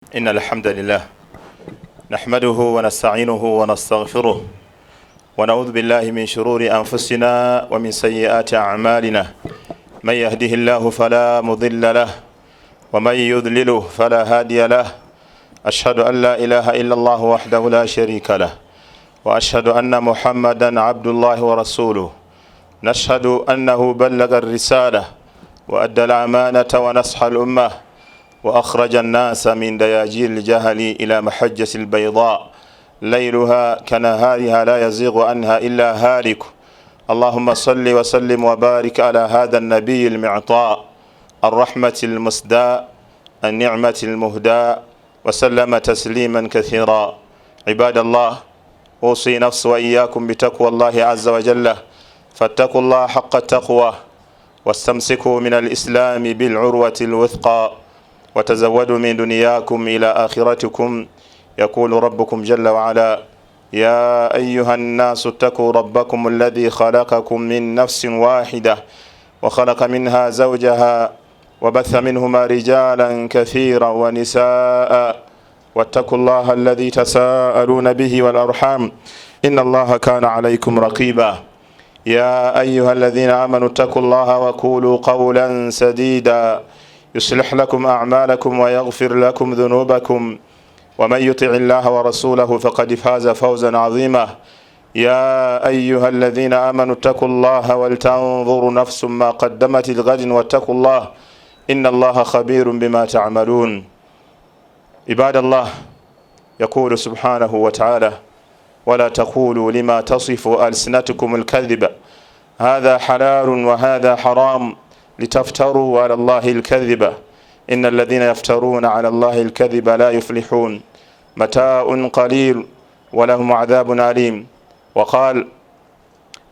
إن الحمد لله نحمده ونستعينه ونستغفره ونعوذ بالله من شرور أنفسنا ومن سيئات أعمالنا من يهده الله فلا مضل له ومن يضلله فلا هادي له أشهد أن لا إله إلا الله وحده لا شريك له وأشهد أن محمدا عبد الله ورسوله نشهد أنه بلغ الرسالة وأدى الأمانة ونصح الأمة وأخرج الناس من دياجير الجهل إلى محجة البيضاء ليلها كنهارها لا يزيغ عنها إلا هالك. اللهم صل وسلم وبارك على هذا النبي المعطاء الرحمة المسداء النعمة المهداء وسلم تسليما كثيرا. عباد الله، أوصي نفسي وإياكم بتقوى الله عز وجل، فاتقوا الله حق التقوى واستمسكوا من الإسلام بالعروة الوثقى وتزودوا من دنياكم إلى آخرتكم. يقول ربكم جل وعلا: يا أيها الناس اتقوا ربكم الذي خلقكم من نفس واحدة وخلق منها زوجها وبث منهما رجالا كثيرا ونساء واتقوا الله الذي تساءلون به والأرحام إن الله كان عليكم رقيبا. يا أيها الذين آمنوا اتقوا الله وقولوا قولا سديدا يصلح لكم أعمالكم ويغفر لكم ذنوبكم ومن يطع الله ورسوله فقد فاز فوزا عظيما. يا أيها الذين آمنوا اتقوا الله ولتنظر نفس ما قدمت لغد واتقوا الله إن الله خبير بما تعملون. عباد الله، يقول سبحانه وتعالى: ولا تقولوا لما تصف ألسنتكم الكذب هذا حلال وهذا حرام لتفتروا على الله الكذب إن الذين يفترون على الله الكذب لا يفلحون متاع قليل ولهم عذاب أليم. وقال: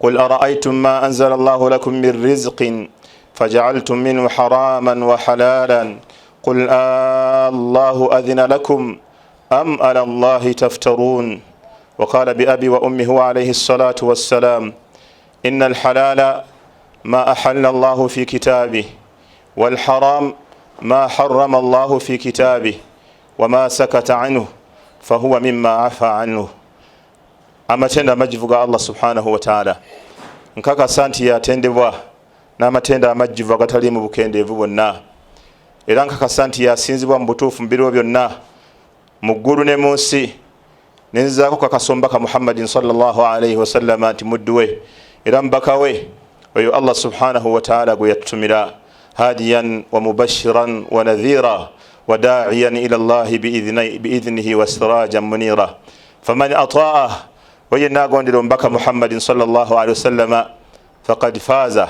قل أرأيتم ما أنزل الله لكم من رزق فجعلتم منه حراما وحلالا قل الله أذن لكم أم على الله تفترون. وقال بأبي وأمه عليه الصلاة والسلام: إن الحلال ما أحل الله في كتابه والحرام ما حرم الله في كتابه وما سكت عنه فهو مما عفى عنه. Amatenda amajjivu ga Allah subhanahu wa ta'ala nkakasa nti yatendebwa n'amatenda amajjivu agatali mu bukendeevu bwonna, era nkakasa nti yasinzibwa mu butuufu mu biro byonna mu ggulu ne mu nsi. Nenzaako kakasa omubaka Muhammadin sallallahu alayhi wa sallam nti muddu we era mubaka we oyo Allah subhanahu wa ta'ala gwe yatutumira hadiyan wa mubashiran wa nadhira wa da'iyan ila Allah bi'idhnihi wa sirajan munira. Faman ata'ah, oyo nagondera omubaka Muhammadin sallallahu alayhi wa sallam faqad faza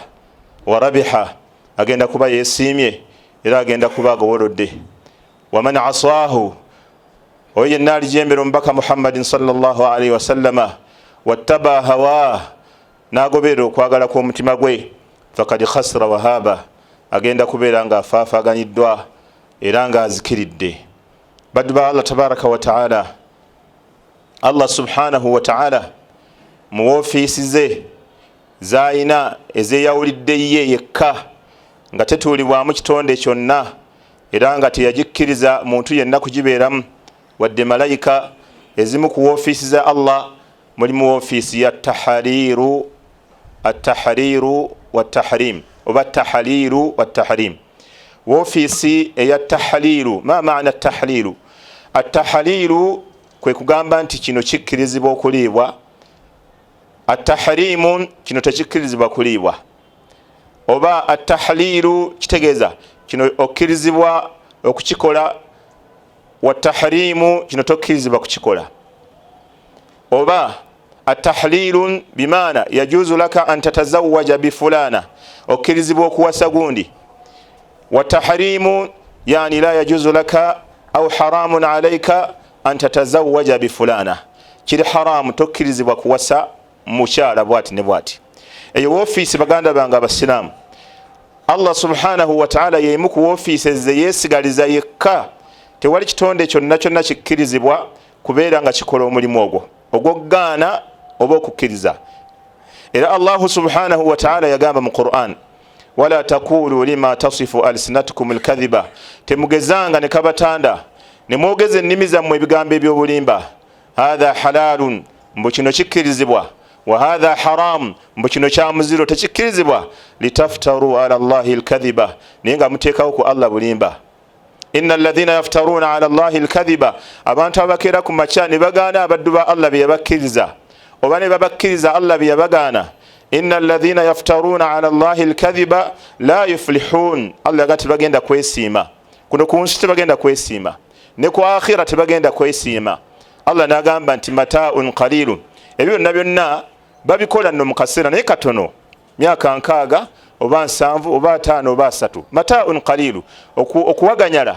wa rabiha, agenda kuba yesimye era agenda kuba agowolodde. Wa man asahu, oyo nalijembera omubaka Muhammadin sallallahu alayhi wa sallam wattaba hawa, nagobera okwagala kw'omutima gwe fakad khasira wahaba, agenda kubeera nga afaafaganyiddwa era nga azikiridde. Baddu ba Allah tabaraka wa ta'ala, Allah subhanahu wa ta'ala mu woofiisi ze zayina ezeyawulidde ye yekka nga tetuulibwamu kitonde kyonna era nga teyagikkiriza muntu yenna kugibeeramu wadde malayika. Ezimu ku woofiisi za Allah mulimu woofiisi ya attahriru wattahrim oba attahliru wattahrim. Woofiisi eya tahliru, ma maana attahliru? Attahliru kwe kugamba nti kino kikkirizibwa okuliibwa, attahrimu kino tekikkirizibwa kuliibwa. Oba attahliru kitegeeza kino okkirizibwa okukikola, wattahrimu kino tokkirizibwa kukikola. Oba attahlilu bimaana yajuzu laka an tatazawaja bifulana, okkirizibwa okuwasa gundi. Wattahrimu yani la yajuzu laka au haramun alayka an tatazawaja bifulana, kiri haramu, tokkirizibwa kuwasa mukyala bwati ne bwati. Eyo woofiisi baganda bange abasiraamu, Allah subhanahu wa ta'ala yemu ku woofiisi ze yeesigaliza yekka. Tewali kitonde kyonna kyonna kikkirizibwa kubeera nga kikola omulimu ogw'okugaana oba okukkiriza. Era Allah subhanahu wa ta'ala yagamba mu Qur'an: wala taqulu lima tasifu alsinatukum alkadhiba, temugezanga ne kabatanda ne mwogeza ennimi zammwe ebigambo eby'obulimba. Hatha halalun, mbu kino kikkirizibwa. Wa hatha haram, mbu kino kya muziro tekikkirizibwa. Litaftaru ala Allahi alkadhiba, naye nga muteekawo ku Allah bulimba. Inna alladhina yaftaruna ala Allahi alkadhiba, abantu abakeera ku makya ne bagaana abaddu ba Allah bye yabakkiriza, oba ne babakkiriza Allah bye yabagaana. Inna alladhina yaftaruna ala Allahi alkadhiba la yuflihun. Allah gati bagenda kwesiima. Kuno ku nsi tebagenda kwesiima, ne ku akhira tebagenda kwesiima. Allah n'agamba nti mataun qalilun, ebyo byonna byonna babikola nno mu kaseera naye katono, myaka 6 oba 7 oba 5 oba 3. Mataun qalilu, okuwaganyala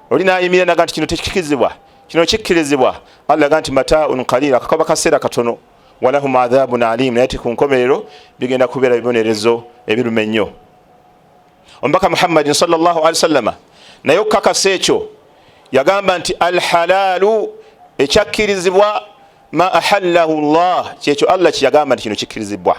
oli n'ayimira naga nti kino tekikkirizibwa, kino kikkirizibwa. Allah agamba nti mataun qalil, akakaba kaseera katono. Walahum adhabun alim, naye ku nkomerero bigenda kubeera bibonerezo ebirume nnyo. Omubaka Muhammadin sallallahu alaihi wasallam naye okukakasa ekyo yagamba nti alhalalu, ekyakkirizibwa ma ahallahu Allah, kyekyo Allah kyeyagamba nti kino kikkirizibwa.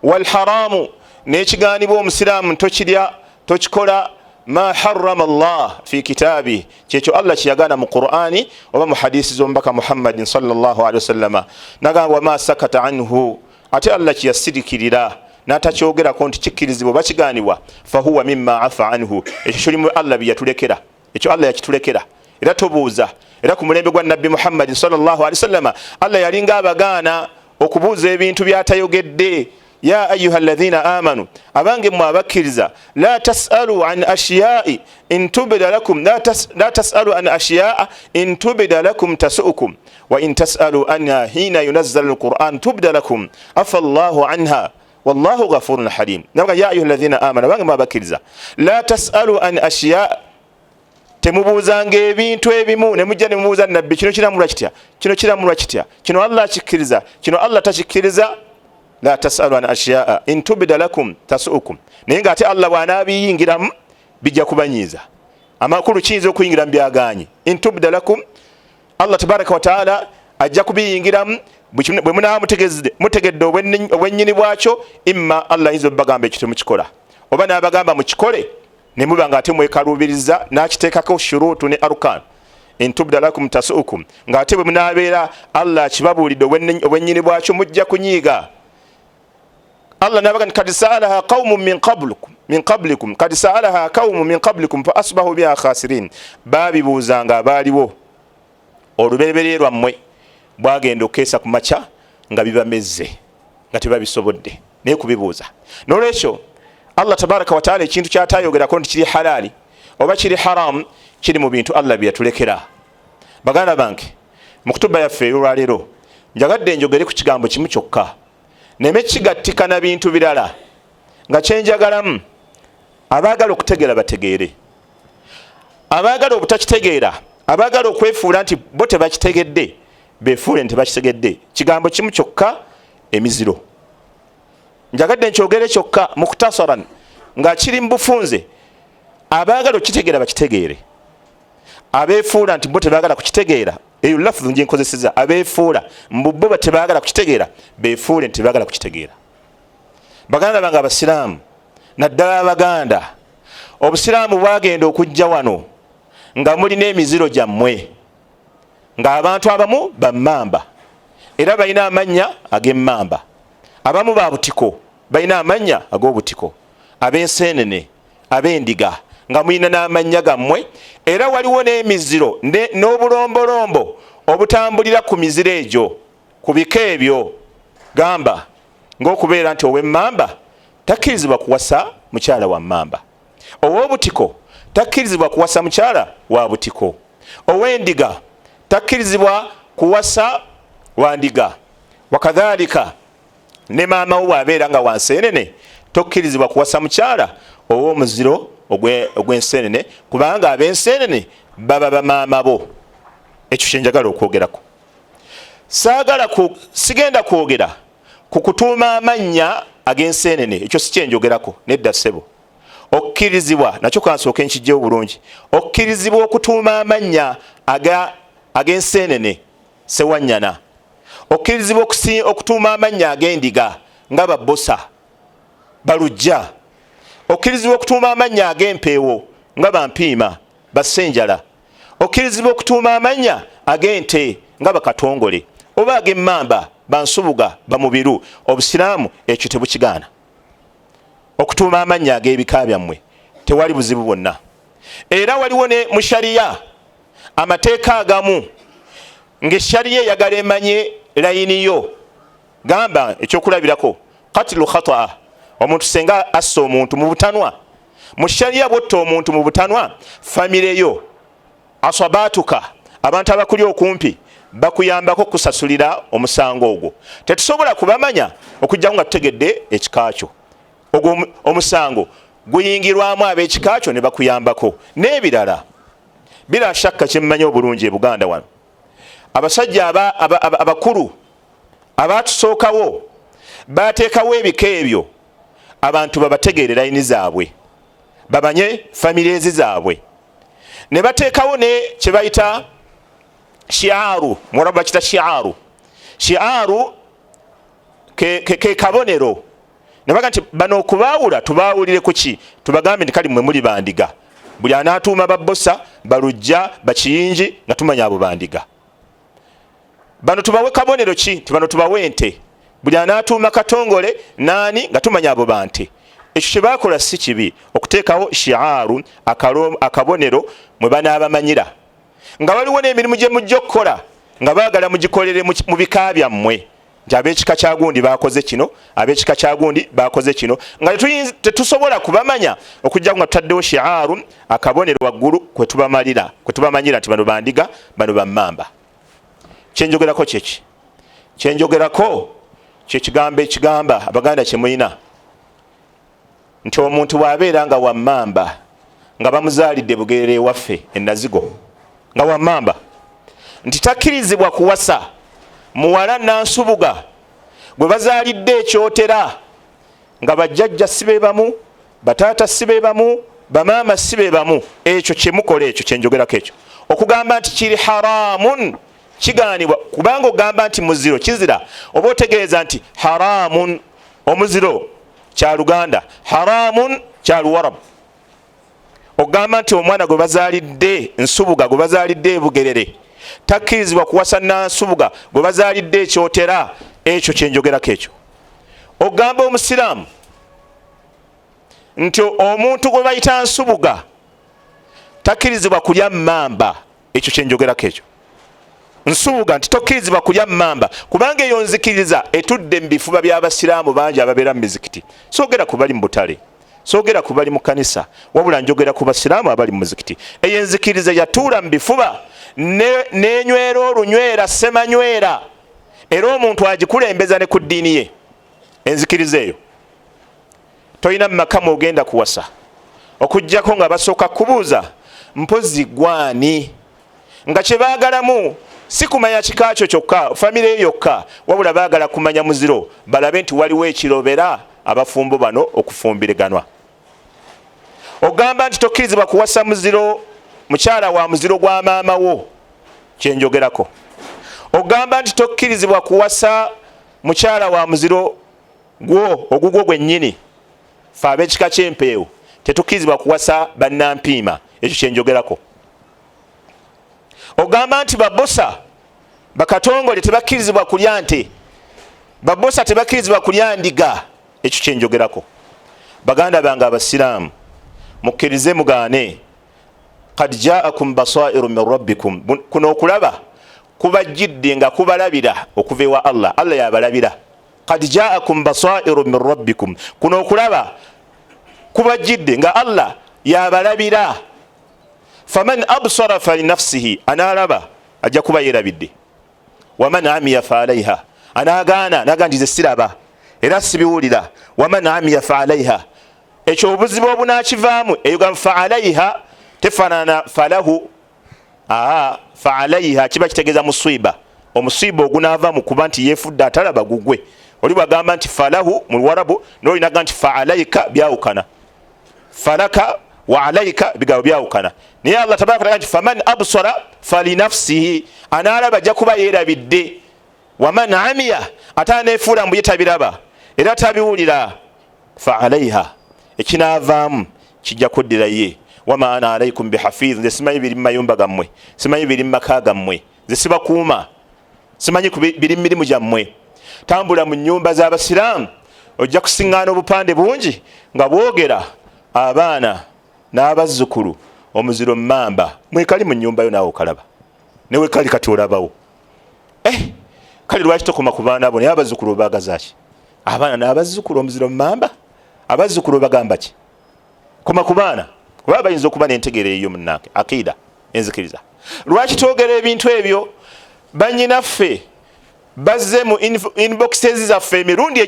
Walharamu, n'ekigaanibwa omusiraamu tokirya tokikola ma harrama Allah fi kitaabi, kyekyo Allah kyeyagaana mu Qur'ani oba mu hadisi z'omubaka Muhammadin sallallahu alaihi wasallam. Nagamba wa ma sakata anhu, ate Allah kyeyasirikirira n'atakyogerako nti kikkirizibwa oba kigaanibwa, fahuwa mimma afa anhu, ekyo kirimu Allah bye yatulekera, ekyo Allah yakitulekera. Era tobuuza, era ku mulembe gwa Nabbi Muhammad sallallahu alaihi wasallam Allah yalinga abagaana okubuuza ebintu byatayogedde. Ya ayuha alladhina amanu, abange mwe abakkiriza, la tasalu an ashiya'i in tubda lakum, la tasalu an ashiya'a in tubda lakum tasu'ukum wa in tasalu anha hina yunazzalu alquran tubda lakum afa Allahu anha wallahu ghafurun halim. Nabaga ya ayuha alladhina amanu, abange mwe abakkiriza, la tasalu an ashiya'a, temubuuzanga ebintu ebimu ne mujja ne mubuuza nabbi kino kiramulwa kitya, kino kiramulwa kitya, kino Allah akikkiriza, kino Allah takikkiriza. La tasalu an ashiya'a in tubda lakum tasu'ukum, naye nga ate Allah bw'anaabiyingiramu bijja kubanyiiza. Amakulu kiyinza okuyingira mu byaganye. In tubda lakum, Allah tabaraka wa taala ajja kubiyingiramu bwe munaaba mutegedde obwennyini bwakyo. Imma Allah ayinza obagamba ekyo temukikola, oba n'abagamba mukikole ne muba nga ate mwekaluubiriza n'akiteekako shuruutu ne arkan. In tubda lakum tasu'ukum, nga ate bwe munaabeera Allah akibabuulidde obwennyini bwakyo mujja kunyiiga. Allah nabaga nti kad sa'alaha qaumun min qablikum kad sa'alaha qaumun min qablikum fa asbahu biha khasirin, babibuuzanga abaaliwo olubereberye lwammwe bwagenda okukeesa ku makya nga bibamezze nga tebabisobodde naye kubibuuza. N'olwekyo Allah tabaraka wa taala ekintu kyatayogerako nti kiri halali oba kiri haram kiri mu bintu Allah bye yatulekera. Baganda bange, mu kutuba yaffe ey'olwaleero njagadde njogere ku kigambo kimu kyokka neme kigattika na bintu birala, nga kyenjagalamu abaagala okutegeera bategeere, abaagala obutakitegeera, abaagala okwefuula nti bo tebakitegedde beefuule nti bakitegedde. Kigambo kimu kyokka, emiziro. Njagadde nkyogere kyokka muktasaran nga kiri mu bufunze. Abaagala okitegeera bakitegeere, abeefuula nti bo tebaagala kukitegeera, eyo lafuzu nje nkozeseza, abeefuula mbu tebaagala kukitegeera beefuule nti tebaagala kukitegeera. Baganda bange abasiraamu, naddala abaganda, obusiraamu bwagenda okujja wano nga mulina emiziro gyammwe, nga abantu abamu bammamba era balina amannya ag'emmamba, abamu ba butiko balina amannya ag'obutiko, ab'enseenene, ab'endiga nga mulina n'amannya gammwe, era waliwo n'emiziro n'obulombolombo obutambulira ku miziro egyo, ku bika ebyo. Gamba ng'okubeera nti ow'emmamba takkirizibwa kuwasa mukyala wa mmamba, ow'obutiko takkirizibwa kuwasa mukyala wa butiko, ow'endiga takkirizibwa kuwasa wa ndiga. Wakadhalika ne maama wo bw'abeera nga wanseenene tokkirizibwa kuwasa mukyala ow'omuziro ogw'enseenene, kubanga ab'enseenene baba bamaama bo. Ekyo kyenjagala okwogerako. Sigenda kwogera ku kutuuma amannya ag'enseenene, ekyo si kyenjogerako nedda ssebo. Okkirizibwa nakyo kansooke nkijjewo bulungi, okkirizibwa okutuuma amannya ag'enseenene sewanyana, okkirizibwa okutuuma amannya ag'endiga nga babbosa, balujja, okkirizibwa okutuuma amannya ag'empeewo nga bampiima, bassenjala, okkirizibwa okutuuma amanya ag'ente nga bakatongole oba ag'emmamba, bansubuga, bamubiru. Obusiraamu ekyo tebukigaana. Okutuuma amanya ag'ebika byammwe tewali buzibu bwonna. Era waliwo ne mu shariya amateeka agamu ng'eshariya eyagala emanye layiniyo. Gamba ekyokulabirako qatlu khata'a, omuntu senga assa omuntu mu butanwa. Mu shariya bw'otta omuntu mu butanwa, famireyo asabatuka, abantu abakuli okumpi bakuyambako kusasulira omusango ogwo. Tetusobola kubamanya okujja nga tutegedde ekikakyo. Ogwo omusango guyingirwamu ab'ekikakyo ne bakuyambako n'ebirala. Bila shakka kyemmanyi obulungi e Buganda wano, abasajja abakulu abatusookawo bateekawo ebika ebyo, abantu babategeere layini zaabwe, babanye famire zaabwe, ne bateekawo ne kye bayita shiaru. Mwarabu bakita shiaru. Shiaru ke kabonero. Ne baga nti bano okubaawula tubaawulire ku ki? Tubagambe nti kali mmwe muli bandiga. Buli anaatuuma babbosa, balujja, bakiyingi nga tumanya abo bandiga. Bano tubawe kabonero ki? Bano tubawe ente. Buli anaatuuma katongole nani nga tumanya abo bante. Ekyo kye baakola si kibi, okuteekawo shiaru, akabonero mwe banaabamanyira. Nga waliwo n'emirimu gye mujja okukola nga baagala mugikolere mu bika byammwe. Nti ab'ekika kya gundi baakoze kino, ab'ekika kya gundi baakoze kino, nga tetusobola kubamanya okujja nga tutaddewo shiaru, akabonero waggulu kwe tubamanyira nti bano bandiga, bano bammamba. Kyenjogerako kyeki? Kyenjogerako kyekigambo ekigamba Abaganda kye mulina nti omuntu bw'abeera nga wammamba, nga bamuzaalidde Bugerere ewaffe enazigo, nga wammamba, nti takkirizibwa kuwasa muwala nansubuga gwe bazaalidde ekyotera, nga bajjajja si be bamu, bataata si be bamu, bamaama si be bamu. Ekyo kye mukola, ekyo kyenjogerako. Ekyo okugamba nti kiri haramun kigaanibwa, kubanga ogamba nti muziro kizira, oba otegeeza nti haramun omuziro kya Luganda, haramun kya Luwarabu. Ogamba nti omwana gwe bazaalidde nsubuga, gwe bazaalidde Bugerere, takkirizibwa kuwasa nansubuga gwe bazaalidde ekyotera. Ekyo kyenjogerako. Ekyo ogamba omusiraamu nti omuntu gwe bayita nsubuga takkirizibwa kulya mmamba. Ekyo kyenjogerako. Ekyo nsubuga nti tokkirizibwa kulya mmamba, kubanga eyo nzikiriza etudde mu bifuba by'abasiraamu bangi ababeera mu mizikiti. Soogera ku bali mu butale, soogera ku bali mu kanisa, wabula njogera ku basiraamu abali mu muzikiti. Eyo enzikiriza yatuula mu bifuba n'enywera olunywera semanywera, era omuntu agikulembeza ne ku ddiini ye. Enzikiriza eyo toyina mu maka ogenda kuwasa okujjako nga basooka kubuuza mpozi gwani, nga kye baagalamu si kumanya kikakyo kyokka, famire yokka, wabula baagala kumanya muziro, balabe nti waliwo ekirobera abafumbo bano okufumbiriganwa. Ogamba nti tokkirizibwa kuwasa muziro mukyala wa muziro gwa maama wo, kyenjogerako. Ogamba nti tokkirizibwa kuwasa mukyala wa muziro gwo ogugwo gwennyini, fe ab'ekika ky'empeewo tetukkirizibwa kuwasa bannampiima. Ekyo kyenjogerako. Ogamba nti babbosa bakatongole tebakkirizibwa kulya nte, babbosa tebakkirizibwa kulya ndiga. Ekyo kyenjogerako. Baganda bange abasiraamu, mukkirize mugaane, qad jaakum basairu min rabbikum, kuno okulaba kubajjidde nga kubalabira okuva ewa Allah. Allah yabalabira. Qad jaakum basairu min rabbikum, kuno okulaba kubajjidde nga Allah yabalabira. Faman absara falinafsihi, analaba ajja kuba yerabidde. Waman amiya faalaiha, anaagaana naga nti ze siraba era sibiwulira. Waman amiya faalaiha, ekyo obuzibu obunaakivaamu. Eyo gamba faalaiha tefaanana falahu. Faalaiha kiba kitegeeza muswiba, omuswiba ogunaava mu kuba nti yeefudde atalaba gugwe. Oli bwagamba nti falahu mu Luwarabu, n'olinaga nti faalaika byawukana, falaka wa alaika bigabo byawukana. Naye Allah tabaraka wa taala nti faman absara falinafsihi, anaalaba ajja kuba yeerabidde. Waman amiya, ate aneefuula mbu ye tabiraba era tabiwulira, fa alaiha, ekinaavaamu kijja kuddira ye. wama ana alaikum bihafiz, nze simanyi biri mayumba gammwe, simanyi biri maka gammwe, nze sibakuuma, simanyi biri mirimu gyammwe. Tambula mu nyumba z'abasiraamu ojja kusiŋŋaana obupande bungi nga bwogera abaana n'abazzukulu omuziro mmamba. Mwekali mu nyumba yo naawe okalaba, newe kali kati olabawo. Kale lwaki tokoma ku baana abo naye abazzukulu obaagazaki? Abaana n'abazzukulu omuziro mmamba, abazzukulu bagamba ki? Koma ku baana kuba bayinza okuba n'entegeera eyo munnange akiida enzikiriza. Lwaki twogera ebintu ebyo? Bannyinaffe bazze mu inboxes zaffe emirundi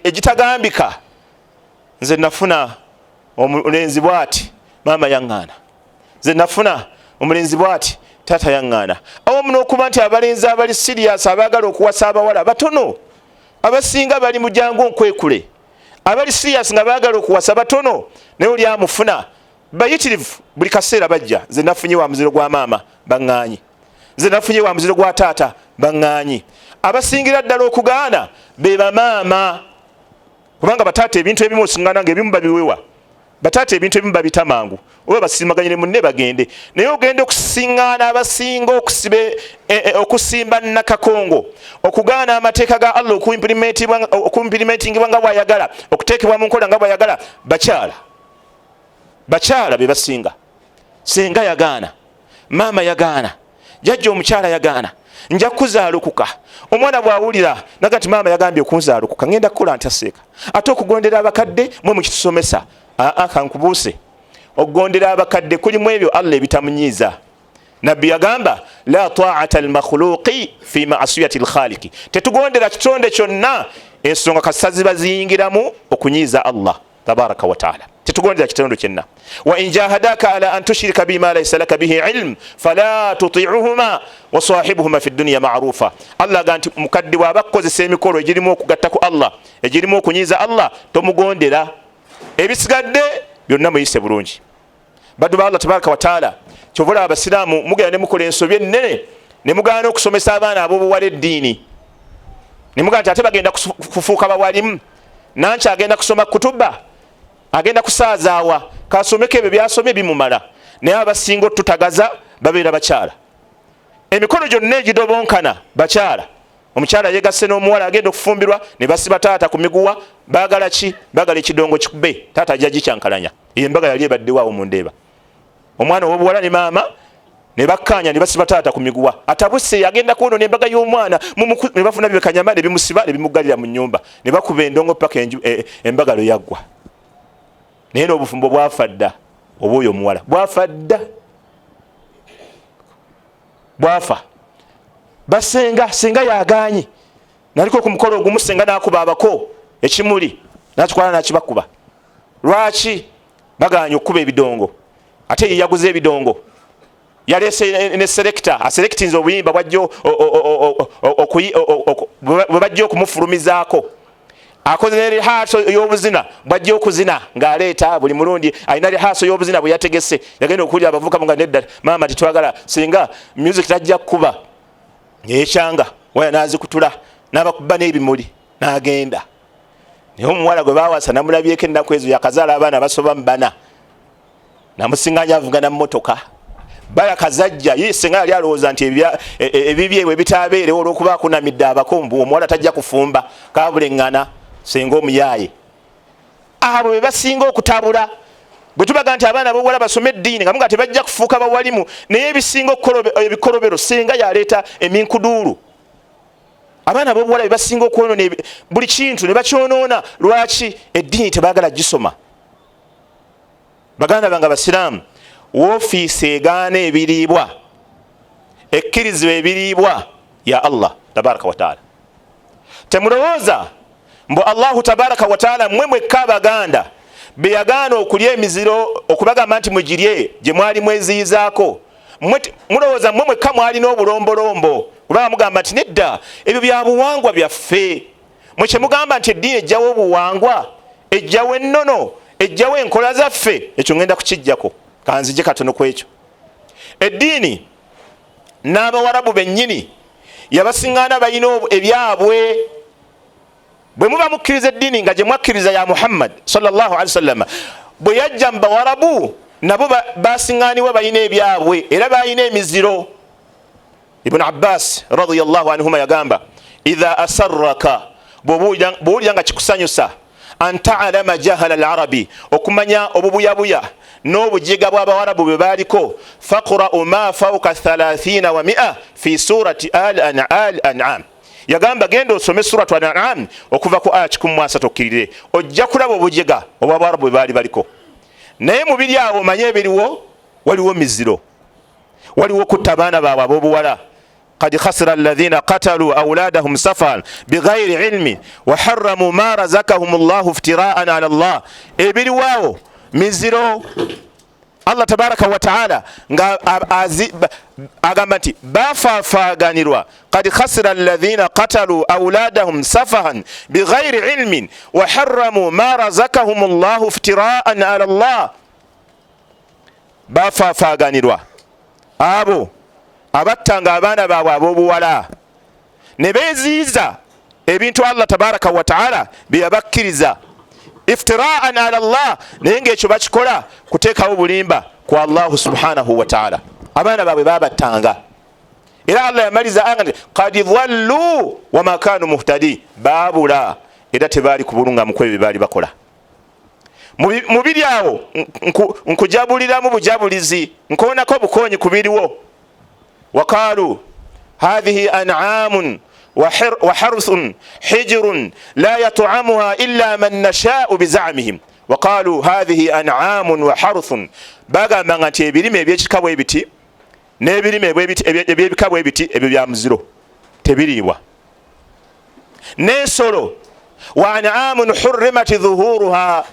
egitagambika. Nze nafuna omulenzi bwati maama yaŋŋaana, nze nafuna omulenzi bwati taata yaŋŋaana. Awamu n'okuba nti abalenzi abali serious abaagala okuwasa abawala batono, abasinga bali mu jangu nkwekule, abali serious nga baagala okuwasa batono, naye oli amufuna bayitirivu buli kaseera bajja. Nze nafunye wa muziro gwa maama baŋŋaanyi, nze nafunye wa muziro gwa taata baŋŋaanyi. Abasingira ddala okugaana be bamaama, kubanga bataata ebintu ebimu osiŋŋaana ng'ebimu babiwewa, bataata ebintu ebimu babita mangu oba basiimaganyire munne bagende. Naye ogenda okusiŋŋaana abasinga okusimba nakakongo, okugaana amateeka ga Allah okuimplementingibwa nga bw'ayagala, okuteekebwa mu nkola nga bw'ayagala, bakyala be basinga. Senga yagaana, maama yagaana, jjajja omukyala yagaana, nja kuzaalukuka. Omwana bw'awulira naga ti maama yagambye okunzaalukuka, ngenda kukola ntaseeka. Ate okugondera abakadde mwe mukitusomesa. Kankubuuse, okugondera abakadde kulimu ebyo Allah ebitamunyiiza. Nabbi yagamba la ta'ata al-makhluqi fi ma'siyati al-khaliqi, tetugondera kitonde kyonna ensonga kasazi baziyingiramu okunyiiza Allah tabaraka wa ta'ala, tetugondera kitonde kyonna. Wa in jahadaka ala an tushrika bima laysa laka bihi ilm fala tuti'uhuma wa sahibuhuma fi dunya ma'rufa. Allah ganti mukaddi bw'abakozesa emikolo egirimu okugatta ku Allah, egirimu okunyiiza Allah, tomugondera. Ebisigadde byonna muyise bulungi. Baddu ba Allah tabaraka wa ta'ala, kyovula abasiraamu mugenda ne mukola ensobi ennene, ne mugaana okusomesa abaana ab'obuwala eddiini, ne mugana nti ate bagenda kufuuka bawalimu, nanki agenda kusoma kutuba, agenda kusaazaawa, kasomeko ebyo byasomye bimumala. Naye abasinga otutagaza babeera bakyala. Emikolo gyonna egidobonkana bakyala. Omukyala yegasse n'omuwala agenda okufumbirwa, ne basiba taata ku miguwa. Baagala ki? Baagala ekidongo kikube, taata ajja gikyankalanya. Embaga yali ebaddewawo mu Ndeeba. Omwana ow'obuwala ne maama ne bakkaanya ne basiba taata ku miguwa. Atabuse agenda kuwonoona embaga y'omwana, ne bafuna bibekanyama ne bimusiba ne bimuggalira mu nnyumba, ne bakuba endongo paka embaga lwe yaggwa. Naye n'obufumbo bwafa dda, obwoyo omuwala bwafa dda, bwafa. Senga yagaanye, naliko ku mukolo ogumu senga n'akuba abako ekimuli, n'akitwala n'akibakuba. Lwaki? Bagaanye okukuba ebidongo. Ate ye yaguze ebidongo, yaleese ne selector aselectinze obuyimba bwe bajja okumufulumizaako. Akoze ne rihaaso y'obuzina bwajja okuzina ng'aleeta buli mulundi alina rihaaso y'obuzina bwe yategese. Yagenda okuwulira abavubuka nga nedda maama titwagala senga music tajja kukuba. Ekyanga waya n'azikutula n'abakuba n'ebimuli n'agenda. Naye omuwala gwe baawasa namulabyeko ennaku ezo yakazaala abaana basoba mu bana, namusiŋŋanya avugana mu mmotoka. Baraka zajja ye senga yali alowooza nti ebibye bwe bitaabeerewo olw'okuba akunamidde abakombu, omuwala tajja kufumba kabuleŋŋana senga omuyaaye. Abo be basinga okutabula. Bwe tubaga nti abaana b'obuwala basome eddiini nga muga tebajja kufuuka bawalimu, naye ebisinga ebikolobero senga yaleeta eminkuduulu. Abaana b'obuwala be basinga okwonoona buli kintu ne bakyonoona. Lwaki? Eddiini tebaagala gisoma. Baganda bange abasiraamu, woofiisi egaana ebiriibwa, ekkirizibwa ebiriibwa ya Allah tabaraka wa taala. Temulowooza mbu Allahu tabaraka wa taala mmwe mwekka Abaganda be yagaana okulya emiziro okubagamba nti mugirye gye mwali mweziyizaako. Mulowooza mmwe mwekka mwali n'obulombolombo kubanga mugamba nti nedda ebyo bya buwangwa byaffe. Mwe kye mugamba nti eddiini ejjawo obuwangwa, ejjawo ennono, ejjawo enkola zaffe, ekyo ngenda kukijjako. Kanzije katono ku ekyo. Eddiini n'Abawarabu bennyini yabasiŋŋaana balina ebyabwe. Bwe muba mukkiriza eddiini nga gye mwakkiriza ya Muhammad sallallahu alaihi wasallam, bwe yajja mu Bawarabu nabo basiŋŋaanibwa balina ebyabwe era balina emiziro. Ibn Abbas radiyallahu anhuma yagamba idha asarraka bw'owulira nga kikusanyusa an ta'lama jahala al-arabi okumanya obubuyabuya n'obujiga bw'abawarabu bwe baaliko faqra'u ma fawqa 30 wa 100 fi surati al-an'am. Yagamba genda osome suratu al-an'am okuva ku aya 13 okkirire ojja kulaba obujiga obw'abawarabu bwe baali baliko. Naye mu biri awo omanye ebiriwo waliwo miziro, waliwo kutta abaana baabwe ab'obuwala. قد خسر الذين قتلوا أولادهم سفها بغير علم وحرموا ما رزقهم الله افتراء على الله. ebiri waawo miziro Allah tabaraka wa taala agamba nti bafaafaganirwa قد خسر الذين قتلوا أولادهم سفها بغير علم وحرموا ما رزقهم الله افتراء على الله. bafaafaganirwa abo abattanga abaana baabwe ab'obuwala ne beeziiza ebintu Allah tabaraka wa taala bye yabakkiriza iftiraan ala Allah, naye ng'ekyo bakikola kuteekawo bulimba ku Allahu subhanahu wa taala. Abaana baabwe babattanga era Allah yamaliza anga nti qad dhallu wa ma kanu muhtadi, baabula era tebaali kubulunga mu kwebyo baali bakola. Mu biri awo nkujabuliramu bujabulizi nkoonako bukonyi ku biriwo. وقالوا هذه أنعام وحرث حجر لا يطعمها إلا من نشاء بزعمهم. وقالوا هذه أنعام وحرث baga mangati ebirime ebyekikabwe ebiti n'ebirime ebyebikabwe ebiti ebyo bya muziro tebiriibwa. n'ensolo wa an'amun hurrimat dhuhuruha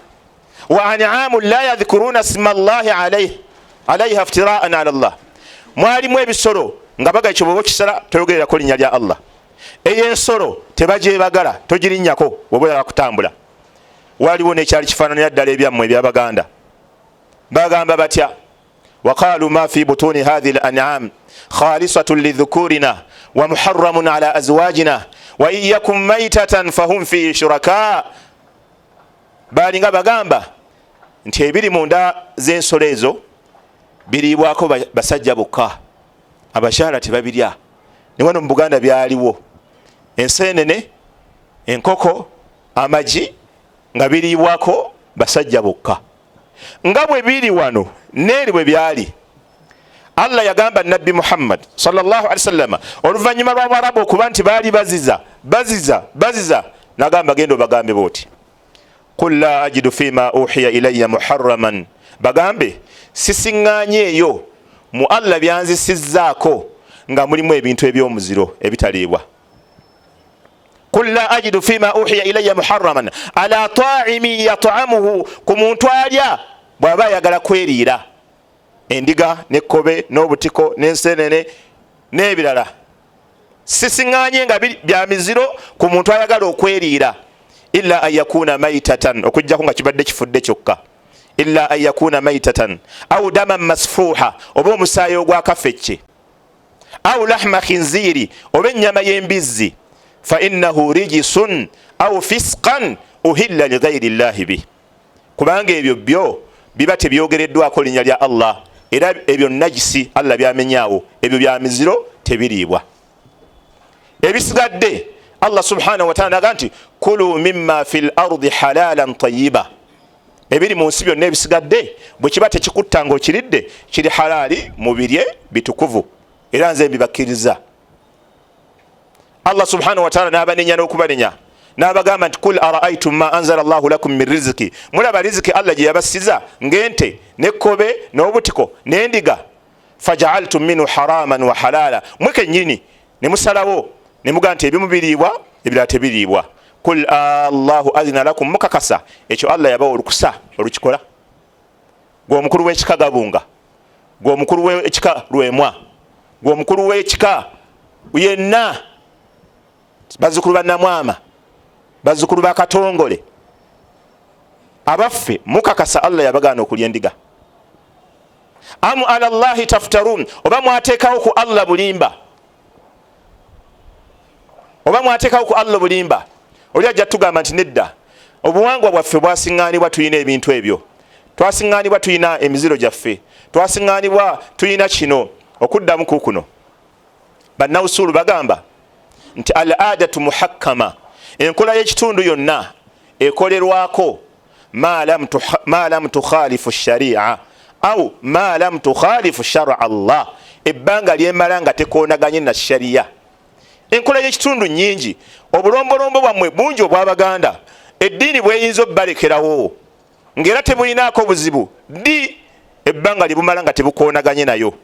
wa an'amun la yadhkuruna isma Allahi alayha iftira'an ala Allah. Mwalimu ebisolo nga baga ekyo bwoba okisala toyogererako linnya lya Allah. Ey'ensolo tebagyebagala togirinnyako bwoba oyagala kutambula. Waliwo nekyali kifaananira ddala ebyammwe ebyabaganda bagamba batya waqalu ma fi butuni hadhihi al-an'am khalisatun lidhukurina wa muharramun ala azwajina wa in yakum maytatan fahum fi shuraka. Balinga bagamba nti ebiri munda z'ensolo ezo biriibwako basajja bokka, abakyala tebabirya. Ne wano mu Buganda byaliwo enseenene, enkoko, amagi nga biriibwako basajja bokka. Nga bwe biri wano neeri bwe byali. Allah yagamba Nabbi Muhammad sallallahu alaihi wasallam oluvannyuma lw'Abarabu okuba nti baali baziza nagamba genda obagambe booti qul la ajidu fima uhiya ilayya muharraman, bagambe sisiŋŋaanye eyo mu Allah byanzisizzaako nga mulimu ebintu eby'omuziro ebitaliibwa. Qul la ajidu fima uhiya ilayya muharraman ala ta'imi yat'amuhu, ku muntu alya bw'aba ayagala kweriira endiga n'ekkobe n'obutiko n'ensenene n'ebirala. Sisiŋŋaanye nga bya miziro ku muntu ayagala okweriira. Illa an yakuna maytatan, okujjako nga kibadde kifudde kyokka. Illa an yakuna maytatan aw daman masfuha, oba omusaayi ogwakafecce, aw lahma khinziri, oba ennyama y'embizzi. Fa innahu rijisun aw fisqan uhilla lighairi llahi bih, kubanga ebyo byo biba tebyogereddwako linnya lya Allah era ebyo najisi Allah byamenyaawo, ebyo bya miziro tebiriibwa. Ebisigadde Allah subhanahu wa ta'ala aga nti kulu mimma fil ardi halalan tayyiba, ebiri mu nsi byonna ebisigadde bwe kiba tekikutta ng'okiridde kiri halaali mubirye bitukuvu era nze mbibakkiriza. Allah subhanahu wa ta'ala n'abanenya n'okubanenya n'abagamba nti kul ara'aytum ma anzala Allahu lakum min rizqi, mulaba riziki Allah gye yabasiza ng'ente n'ekkobe n'obutiko n'endiga. Faja'altum minhu haraman wa halala, mwe kennyini ne musalawo ne mugamba nti ebimu biriibwa ebirala tebiriibwa. Kul Allahu azina lakum, mukakasa ekyo Allah yabawa olukusa olukikola. Gwe omukulu w'ekika Gabunga, gwe omukulu w'ekika Lwemwa, gwe omukulu w'ekika yenna, bazzukulu ba Namwama, bazzukulu ba Katongole, abaffe mukakasa Allah yabagaana okulya endiga. Amu ala Allahi taftarun, oba mwateekawo ku Allah bulimba, oba mwateekawo ku Allah bulimba. Oli ajja tugamba nti nedda, obuwangwa bwaffe bwasiŋŋaanibwa tulina ebintu ebyo. twasiŋŋaanibwa tuyina emiziro gyaffe, twasiŋŋaanibwa tuyina kino. Okuddamu kukuno bannawusuulu bagamba nti al adatu muhakkama, enkola y'ekitundu yonna ekolerwako ma lam tukhalifu sharia au ma lam tukhalifu shara Allah, ebbanga lyemala nga tekoonaganye na sharia. Enkola y'ekitundu nyingi, obulombolombo bwammwe bungi obw'Abaganda, eddiini bweyinza obbalekerawo ng'era tebulinaako buzibu ddi ebbanga lyebumala nga tebukoonaganye nayo.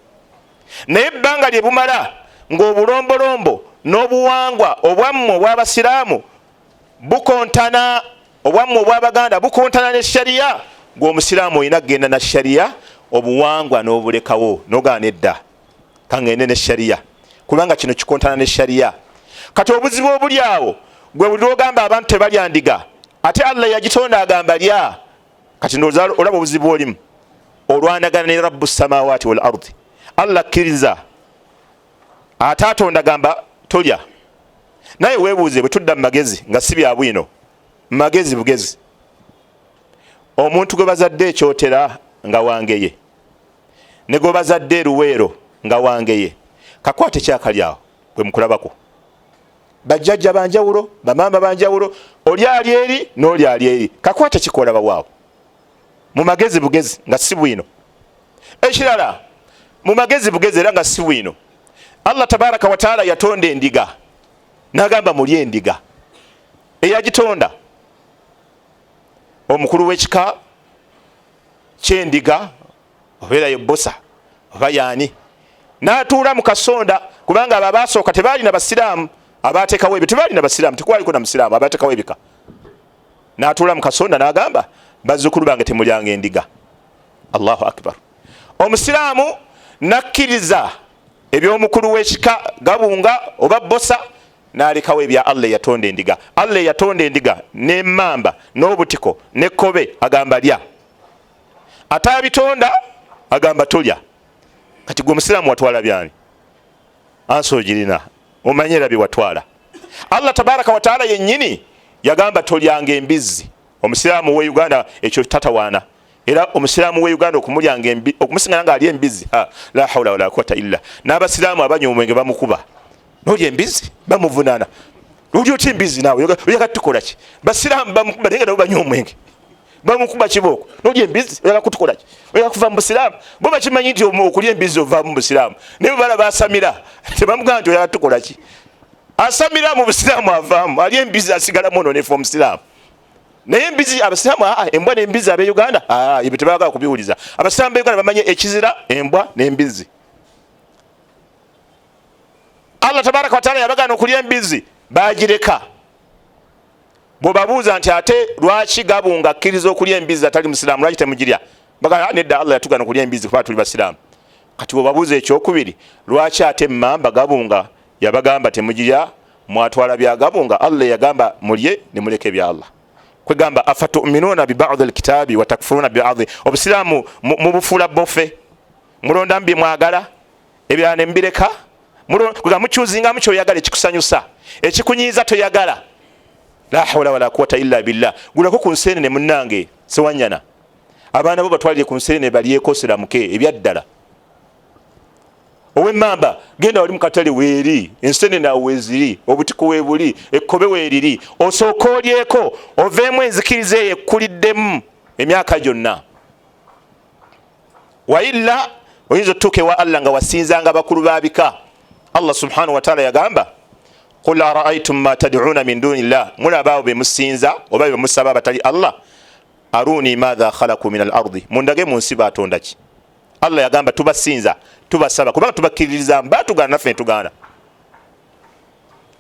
Naye ebbanga lyebumala ng'obulombolombo n'obuwangwa obwammwe obw'Abasiraamu bukontana, obwammwe obw'Abaganda bukontana ne sharia, ng'Omusiraamu olina kgenda na sharia, obuwangwa n'obulekawo n'ogaana edda kangende ne sharia, kubanga kino kikontana ne sharia. Kati obuzibu obuli awo gwe buli lwogamba abantu tebalya ndiga, ate Allah yagitonda agamba lya. Kati ndowooza olaba obuzibu olimu, olwanagana ne rabbu samawati wal ardi. Allah akkiriza ate atonda agamba tolya, naye weebuuze bwe tudda mu magezi nga si bya bwino, magezi bugezi. Omuntu gwe bazadde ekyotera nga wangeye, ne gwe bazadde eruweero nga wangeye, kakwate kyakalyawo bwe mukulabako. Bajjajja banjawulo, bamama banjawulo, oli ali eri n'oli ali eri, kakwate kikolaba waawo mu magezi bugezi nga si bwino. Ekirala mu magezi bugezi era nga si bwino, Allah tabaraka wa taala yatonda endiga n'agamba muli endiga. Eyagitonda omukulu w'ekika ky'endiga obeera ye bosa oba yaani, n'atuula mu kasonda, kubanga abo abaasooka tebaalina basiraamu, abateekawo ebyo tebaalina basiraamu, tekwaliko na musiraamu, abateekawo ebika. N'atuula mu kasonda n'agamba bazzukulu bange temulyanga endiga. Allahu akbar. Omusiraamu nakkiriza eby'omukulu w'ekika gabunga oba bosa, n'alekawo ebya Allah yatonda endiga. Allah yatonda endiga n'emmamba n'obutiko n'ekkobe agamba lya, ataabitonda agamba tolya. Kati gwe omusiraamu watwala byani? Ansoogirina omanyera bye watwala. Allah tabaraka wa taala yennyini yagamba tolyanga embizzi. Omusiraamu we Uganda ekyo tatawaana, era omusiraamu we Uganda okumulyanga embizzi, okumusingana nga ali embizzi, la hawla wala quwwata illa. N'abasiraamu abanywa omwenge bamukuba, n'olya embizzi bamuvunaana. Olya otya embizzi naawe oyagala tukola ki? Basiraamu bamukuba naye nga nabo banywa omwenge bamukuba kibooko. N'olya embizzi oyagala kutukola ki? Oyagala kuva mu busiraamu? Bo bakimanyi nti okulya embizzi ova mu busiraamu, naye bala basamira tebamugamba nti oyagala tukola ki? Asamira mu busiraamu avaamu, alya embizzi asigalamu ononefu omusiraamu. Naye embizzi abasiraamu embwa n'embizzi ab'e Uganda ebyo tebaagala kubiwuliza. Abasiraamu b'e Uganda bamanye ekizira embwa n'embizzi. Allah tabaraka wa taala yabagaana okulya embizzi, baagireka. Bw'obabuuza nti ate lwaki gabunga akkiriza okulya embizzi atali musiraamu, lwaki temugirya? Bagamba nedda, Allah yatugaana okulya embizzi kuba tuli basiraamu. Kati bw'obabuuza ekyokubiri, lwaki ate emmamba gabunga yabagamba temugirya, mwatwala bya gabunga? Allah yagamba mulye ne muleke bya Allah. Kwegamba afatu'minuuna bi ba'd al-kitaabi wa takfuruuna bi ba'd. Obusiraamu mubufuula bofe, mulonda mu bye mwagala, ebirala ne mbireka. Kwegamba mukyuzingamu kyoyagala ekikusanyusa, ekikunyiiza toyagala. La hawla wala quwwata illa billah. Gulako ku nseenene munnange sewanyana, abaana bo batwalire ku nseenene balyeko siramuke ebyaddala. Ow'emmamba genda wali mu katale weeri, enseenene awo weeziri, obutiko weebuli, ekkobe weeriri, osooka olyeko oveemu enzikiriza eyo ekkuliddemu emyaka gyonna. Wailla oyinza otutuuka ewa Allah nga wasinzanga bakulu babika. Allah subhanahu wa ta'ala yagamba qul ara'aytum ma tad'una min dunillah, mulabaawo be musinza oba be musaba batali Allah, aruni madha khalaqu min al-ardi, mundage mu nsi batonda ki? Allah yagamba tubasinza tubasaba kubanga tubakkiririza mbatugana naffe ntugana.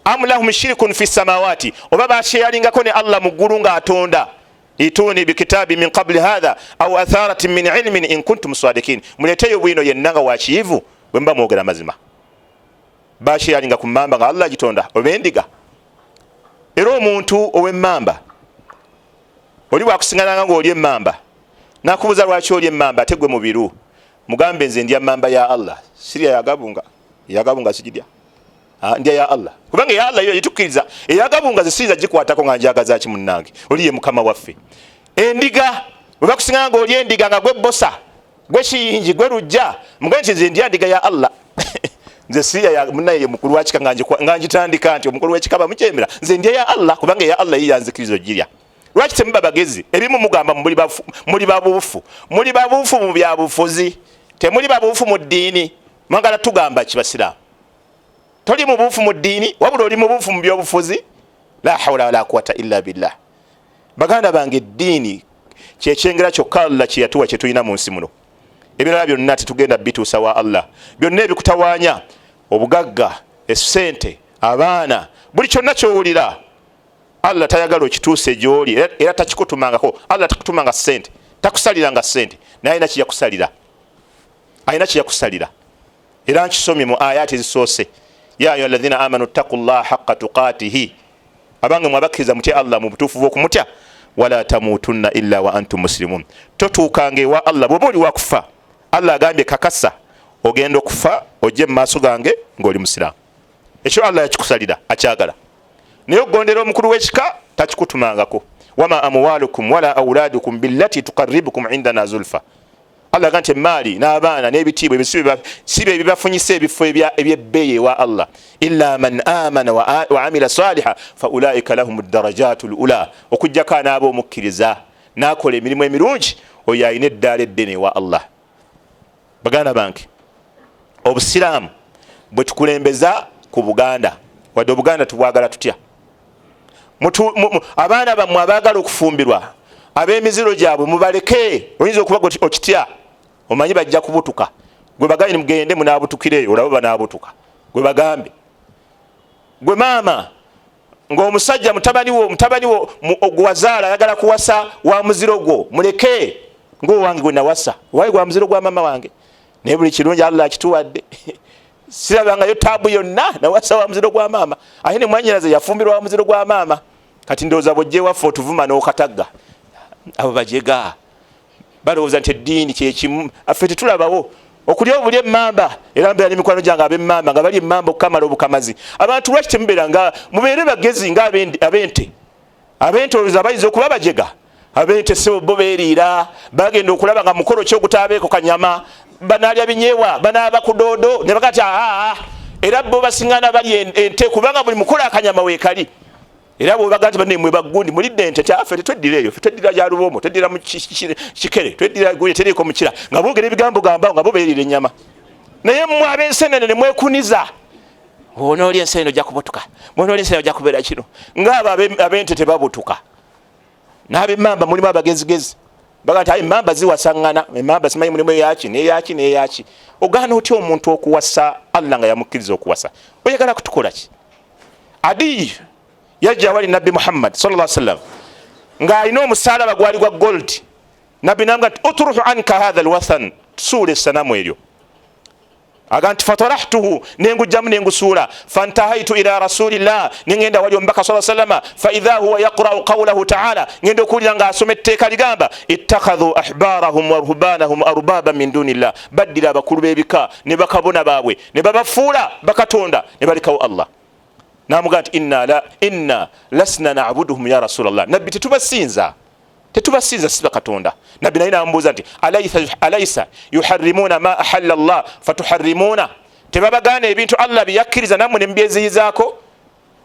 Am lahum shirkun fi samawati, oba basheyalingako ne Allah mu ggulu ng'atonda. Ituni bikitabi min qabli hadha aw atharatin min ilmin in kuntum sadiqin, muleteyo bwino yenna nga wakiyivu bwe mba mwogera mazima. Basheyalinga ku mmamba nga Allah agitonda oba endiga. Era omuntu ow'emmamba oli bwakusingananga ng'oli emmamba, nakubuuza lwaki oli emmamba ate gwe mubiru, mugambe nze ndya mmamba ya Allah, sirya yagabunga. Yagabunga sigidya, ndya ya Allah, kubanga ya Allah yo yetukkiriza. Eyagabunga zisiriza gikwatako nga njagaza ki munnange, oli ye mukama waffe. Endiga bakusinga ng'oli endiga nga gwe bosa gwe kiyingi gwe lujja mugambe nti nze ndya ndiga ya Allah nze siya ya munaye mukulu wa kika nga ngitandika nti omukulu w'ekika bamukyemera nze ndya ya Allah kubanga ya Allah yiyanzikiriza ogirya. Lwaki temuba bagezi? Ebimu mugamba muli babuufu mu byabufuzi, temuli babuufu mu ddiini. Mwagala tugamba kibasiraamu toli mubuufu mu ddiini wabula oli mubuufu mu byobufuzi. La hawla wala quwwata illa billah. Baganda bange eddiini kyekyengera kyokka Allah kye yatuwa kye tulina mu nsi muno. Ebirala byonna tetugenda bituusa wa Allah. Byonna ebikutawaanya obugagga, essente, abaana, buli kyonna kyowulira Allah tayagala okituuse gy'oli era takikutumangako. Allah takutumanga ssente, takusaliranga ssente, naye ayina kiyakusalira. Ayina kiyakusalira. Era nkisomye mu ayati ezisoose. Ya ayyuha alladhina amanu taqullaha haqqa tuqatihi. Abange mwabakkiriza mutya Allah mu butuufu bw'okumutya. Wala tamutunna illa wa antum muslimun. Totuukanga ewa Allah bw'oba oli wakufa. Allah agambye kakasa ogenda okufa ojje mu maaso gange ng'oli musiraamu. Ekyo Allah yakikusalira akyagala. Naye okugondera omukulu w'ekika takikutumangako. Wama amwalukum wala awladukum billati tuqarribukum indana zulfa. Allah agante maali n'abaana n'ebitiibwa ebyo si bye bibafunyisa ebifo ebyebbeeyi ewa Allah. Illa man amana wa amila saliha fa ulaika lahum darajatul ula. Okujjako anaaba omukkiriza n'akola emirimu emirungi oyo ayina eddaala eddene ewa Allah. Baganda bange obusiraamu bwe tukulembeza ku Buganda wadde Obuganda tubwagala tutya. Abaana bammwe abaagala okufumbirwa ab'emiziro gyabwe mubaleke. Oyinza okuba okitya omanyi bajja kubutuka. Gwe bagayini mugende munaabutukireyo olabo banaabutuka. Gwe bagambe gwe maama ng'omusajja mutabani wo ogwazaala ayagala kuwasa wa muziro gwo muleke ng'owange gwe nawasa wayi gwa muziro gwa maama wange naye buli kirungi Allah akituwadde. Sirabangayo taabu yonna nawasa wa muziro gwa maama ate ne mwanyinaze yafumbirwa wa muziro gwa maama. Kati ndowooza bw'ojje waffe otuvuma n'okatagga. Abo bajega balowooza nti eddiini kyekimu. Affe tetulabawo okulya obulya emmamba era mbeera n'emikwano gyange ab'emmamba nga bali emmamba okukamala obukamazi. Abantu lwaki temubeera nga mubeere bagezi nga ab'ente. Ab'ente olowooza bayinza okuba bajega. Ab'ente sebo bo beeriira bagenda okulaba nga mukolo ki ogutaabeeko kanyama banaalya binyeewa banaaba ku doodo ne bagati era bo basiŋŋaana bali ente kubanga buli mukolo akanyama weekali. Era bw'obaga nti banne mwe baggundi mulidde ente ffe tetweddira eyo, ffe tweddira gya lubomo, tweddira mu kikere, tweddira gulye teriiko mu kira nga boogera ebigambo gamba nga bo beerira ennyama. Naye mmwe ab'ensenene ne mwekuniza onoolya ensenene ojja kubutuka, bw'onoolya ensenene ojja kubeera kino. Ng'abo ab'ente tebabutuka. N'ab'emmamba mulimu abagezigezi baga nti emmamba ziwasaŋŋana, emmamba simanyi mulimu eyaki n'eyaki n'eyaki. Ogaana otya omuntu okuwasa Allah nga yamukkiriza okuwasa? Oyagala kutukola ki? Adi yajja wali Nabbi Muhammad sallallahu alaihi wasallam ng'alina omusaalaba gwali gwa gold. Nabbi n'amugamba nti utruhu anka hadha alwathan, tusuula essanamu eryo. Aga nti fatarahtuhu, nengujjamu nengusuula. Fantahaitu ila rasulillah, nengenda wali omubaka sallallahu alaihi wasallam. Fa idha huwa yaqra'u qawlahu ta'ala, ngenda okuwulira ng'asoma etteeka ligamba ittakhadhu ahbarahum wa ruhbanahum arbaba min dunillah. Baddira abakulu b'ebika ne bakabona baabwe ne babafuula bakatonda ne balekawo Allah. N'amugamba nti inna lasna na'buduhum ya rasulallah. Nabbi tetubasinza si bakatonda. Nabbi naye n'amubuuza nti alaysa yuharrimuna ma ahalla Allah fatuharrimuna, tebabagaana ebintu Allah byakkiriza nammwe ne mubyeziyizaako?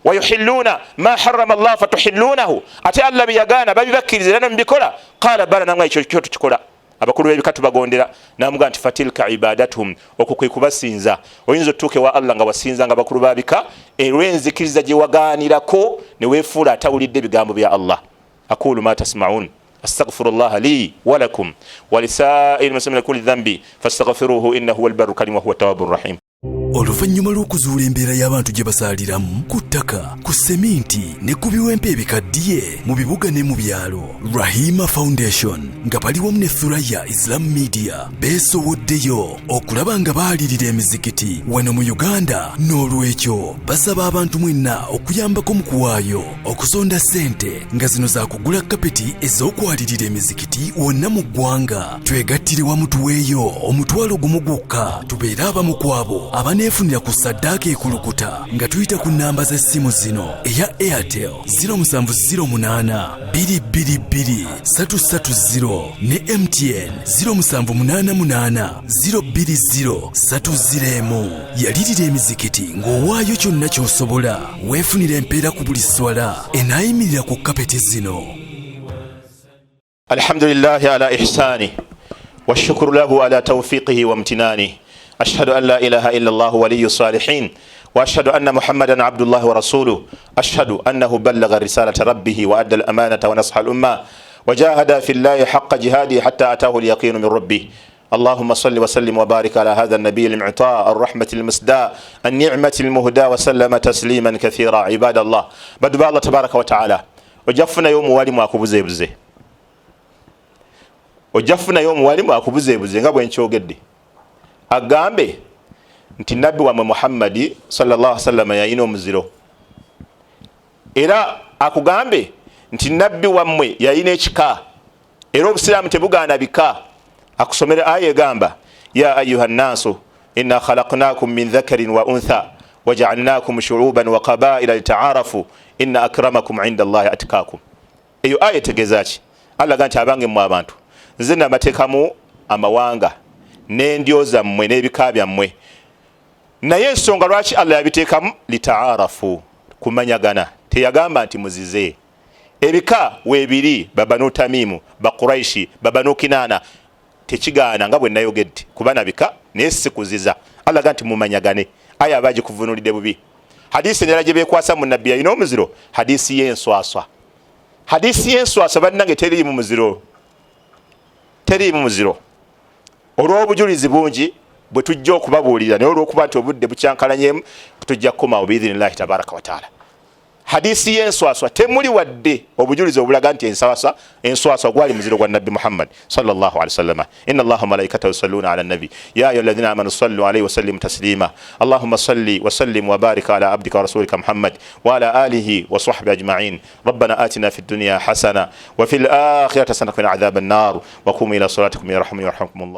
Wa yuhilluna ma harrama Allah fatuhillunahu, ate Allah byagaana babibakkiriza era ne mubikola? Qala bala, namwe ekyo kyo tukikola. Abakulu b'ebika tubagondera. N'amugamba nti fatilka ibadatuhum, okwo kwe kubasinza. Oyinza otuuke wa Allah nga wasinza nga bakulu babika olw'enzikiriza gye wagaanirako ne weefuula atawulidde ebigambo bya Allah. Aqulu ma tasma'un astaghfirullah li wa lakum wa lisa'il muslimina kulli dhanbi fastaghfiruhu innahu huwal barru karim wa huwa tawwabur rahim. Oluvannyuma lw'okuzuula embeera y'abantu gye basaaliramu ku ttaka, ku seminti ne ku biwempe ebikaddiye mu bibuga ne mu byalo, Rahima Foundation nga bali wamu ne Thuraya Islam Media beesowoddeyo okulaba nga baalirira emizikiti wano mu Uganda. N'olwekyo basaba abantu mwenna okuyambako mu kuwaayo okusonda ssente nga zino za kugula kapeti ez'okwalirira emizikiti wonna mu ggwanga. Twegattire wamu tuweeyo omutwalo gumu gwokka tubeere abamu ku abo n'aneefunira ku saddaaka ekulukuta nga tuyita ku nnamba z'essimu zino eya Airtel 0708 222 330 ne MTN 0788 020 301. Yalirira emizikiti ng'owaayo kyonna ky'osobola. Weefunira empeera ku buli swala enaayimirira ku kapeti zino. Alhamdulillahi ala ihsani wa shukru lahu ala tawfiqihi wa imtinani. Ashhadu an la ilaha illa Allah waliyyu salihin wa ashhadu anna Muhammadan abdullahi wa rasuluhu. Ashhadu annahu ballagha risalata rabbihi wa adda al-amanata wa nasaha al-umma wa jahada fillahi haqqa jihadihi hatta ataahu al-yaqinu min rabbih. اللهم صل وسلم وبارك على هذا النبي المعطاء الرحمة المسداء النعمة المهدى وسلم تسليما كثيرا. عباد الله بدو الله تبارك وتعالى ojafuna yo muwalimu akubuzebuze ojafuna yo muwalimu akubuzebuze nga bwenkyogedde agambe nti nabbi wa Muhammad sallallahu alaihi wasallam yayina omuziro era akugambe nti nabbi wammwe yayina ekika era obusiraamu tebugaana bika. akusomera aya egamba ya ayuha nnasu inna khalaqnakum min dhakarin wa untha waja'alnakum shu'uban wa qabaila litaarafu inna akramakum 'inda Allahi atqakum. Eyo aya etegeeza ki? Allah ganti abange mu abantu nze nabateekamu amawanga n'endyo zammwe n'ebika byammwe, naye ensonga lwaki Allah yabiteekamu litaarafu, kumanyagana. Teyagamba nti muzize. Ebika weebiri, babanu Tamimu, Bakuraishi, babanu Kinana, tekigaana nga bwe nayogedde kubana bika naye si kuziza. Allah ganti mumanyagane. Aya abaji kuvunulidde bubi. Hadisi nera gye beekwasa mu nabbi ayina omuziro, hadisi y'enswaswa. Hadisi y'enswaswa bannange teri mu muziro, teri mu muziro. Olw'obujulizi bungi bwe tujja okubabuulira naye olw'okuba nti obudde bukyankalanyemu tujja kukomawo biidhinillahi tabaraka wa taala. Hadisi y'enswaswa temuli wadde obujulizi obulaga nti enswaswa gwali muziro gwa nabbi Muhammad sallallahu alaihi wasallam. Inna Allaha wa malaikatahu yusalluna ala nabi ya ayyuhalladhina amanu sallu alayhi wa sallimu taslima. Allahumma salli wa sallim wa barik ala abdika wa rasulika Muhammad wa ala alihi wa sahbihi ajma'in. Rabbana atina fid dunya hasana wa fil akhirati hasanatan wa qina adhaban nar wa qumu ila salatikum yarhamuni wa yarhamkumullah.